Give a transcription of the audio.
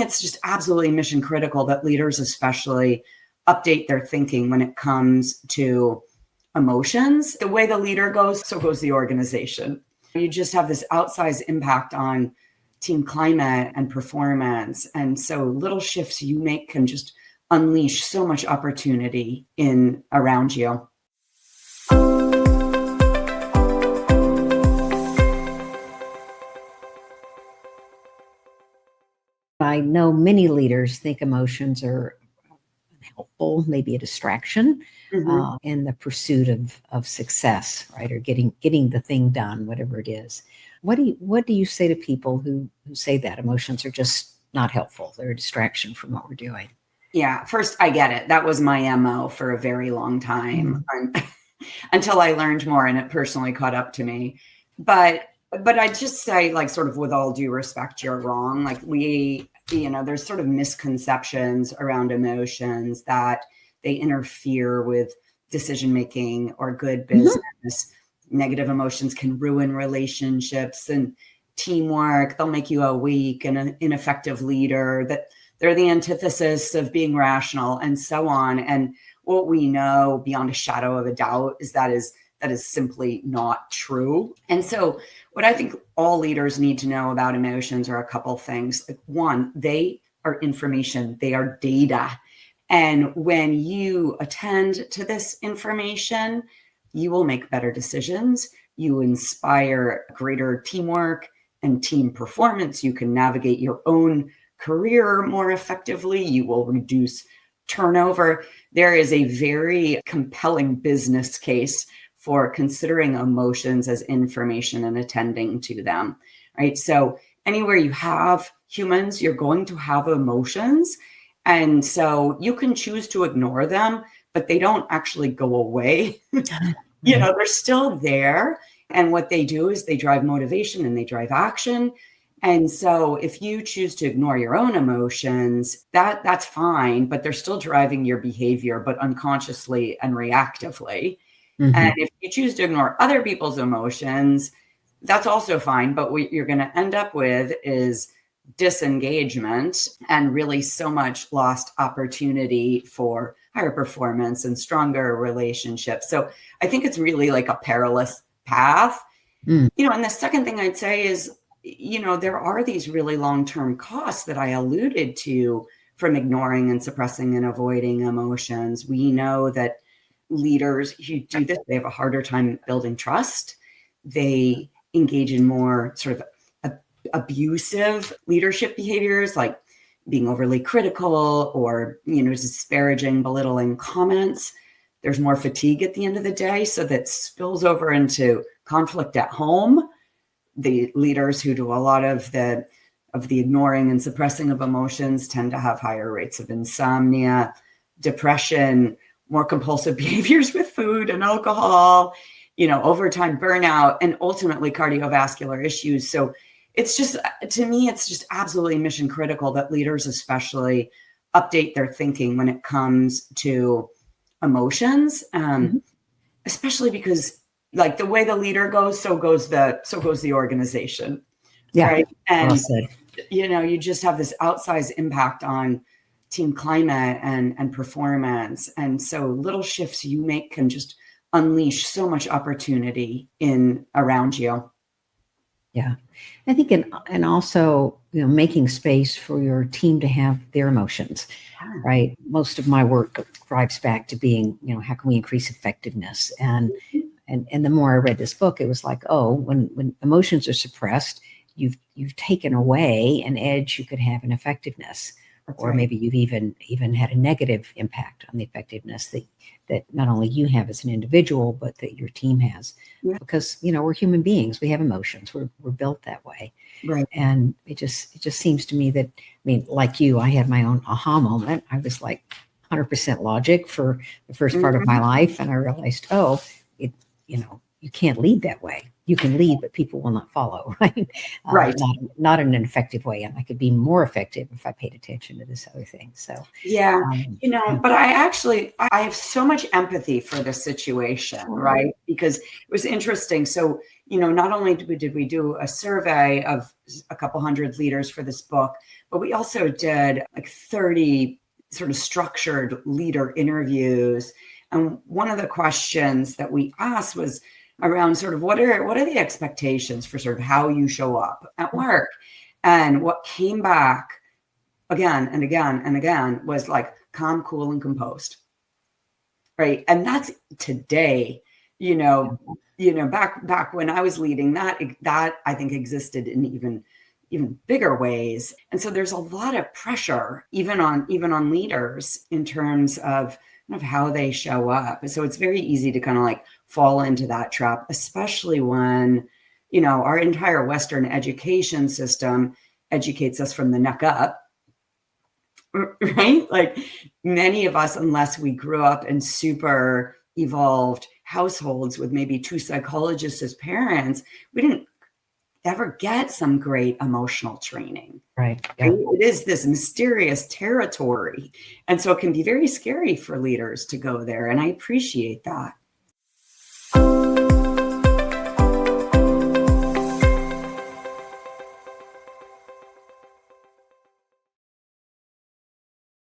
It's just absolutely mission critical that leaders especially update their thinking when it comes to emotions. The way the leader goes, so goes the organization. You just have this outsized impact on team climate and performance. And so little shifts you make can just unleash so much opportunity in around you. I know many leaders think emotions are helpful, maybe a distraction in the pursuit of success, right? Or getting the thing done, whatever it is. What do you say to people who say that emotions are just not helpful? They're a distraction from what we're doing. Yeah, first, I get it. That was my MO for a very long time until I learned more and it personally caught up to me. But I just say, like, sort of with all due respect, you're wrong. Like there's sort of misconceptions around emotions that they interfere with decision-making or good business. Negative emotions can ruin relationships and teamwork. They'll make you a weak and an ineffective leader, that they're the antithesis of being rational and so on. And what we know beyond a shadow of a doubt is that is simply not true. And so what I think all leaders need to know about emotions are a couple things. One, they are information, they are data. And when you attend to this information, you will make better decisions. You inspire greater teamwork and team performance. You can navigate your own career more effectively. You will reduce turnover. There is a very compelling business case for considering emotions as information and attending to them, right? So anywhere you have humans, you're going to have emotions. And so you can choose to ignore them, but they don't actually go away. They're still there. And what they do is they drive motivation and they drive action. And so if you choose to ignore your own emotions, that's fine, but they're still driving your behavior, but unconsciously and reactively. And if you choose to ignore other people's emotions, that's also fine. But what you're going to end up with is disengagement and really so much lost opportunity for higher performance and stronger relationships. So I think it's really like a perilous path. And the second thing I'd say is, there are these really long-term costs that I alluded to from ignoring and suppressing and avoiding emotions. We know that leaders who do this, they have a harder time building trust. They engage in more sort of abusive leadership behaviors, like being overly critical or, disparaging, belittling comments. There's more fatigue at the end of the day. So that spills over into conflict at home. The leaders who do a lot of the ignoring and suppressing of emotions tend to have higher rates of insomnia, depression, more compulsive behaviors with food and alcohol, overtime burnout, and ultimately cardiovascular issues. So it's just, to me, it's just absolutely mission critical that leaders especially update their thinking when it comes to emotions, especially because, like, the way the leader goes, so goes the organization. Yeah. Right. And, well you just have this outsized impact on team climate and performance. And so little shifts you make can just unleash so much opportunity in around you. Yeah. I think, and also, making space for your team to have their emotions, right? Most of my work drives back to being, how can we increase effectiveness? And the more I read this book, it was like, when emotions are suppressed, you've taken away an edge you could have in effectiveness. That's or right. Maybe you've even had a negative impact on the effectiveness that not only you have as an individual, but that your team has. Yeah. Because, we're human beings. We have emotions. We're built that way. Right. And it just seems to me that, like you, I had my own aha moment. I was like 100% logic for the first part of my life. And I realized, you can't lead that way. You can lead, but people will not follow, right? Right. Not in an effective way. And I could be more effective if I paid attention to this other thing. So, yeah, but I have so much empathy for this situation, right? Because it was interesting. So, not only did we do a survey of a couple hundred leaders for this book, but we also did like 30 sort of structured leader interviews. And one of the questions that we asked was around sort of what are the expectations for sort of how you show up at work? And what came back again and again and again was like calm, cool, and composed. Right. And that's today, back when I was leading that I think existed in even bigger ways. And so there's a lot of pressure even on leaders in terms of how they show up. So it's very easy to kind of like fall into that trap, especially when, our entire Western education system educates us from the neck up. Right? Like many of us, unless we grew up in super evolved households with maybe two psychologists as parents, we didn't ever get some great emotional training. Right. Yeah. It is this mysterious territory. And so it can be very scary for leaders to go there. And I appreciate that.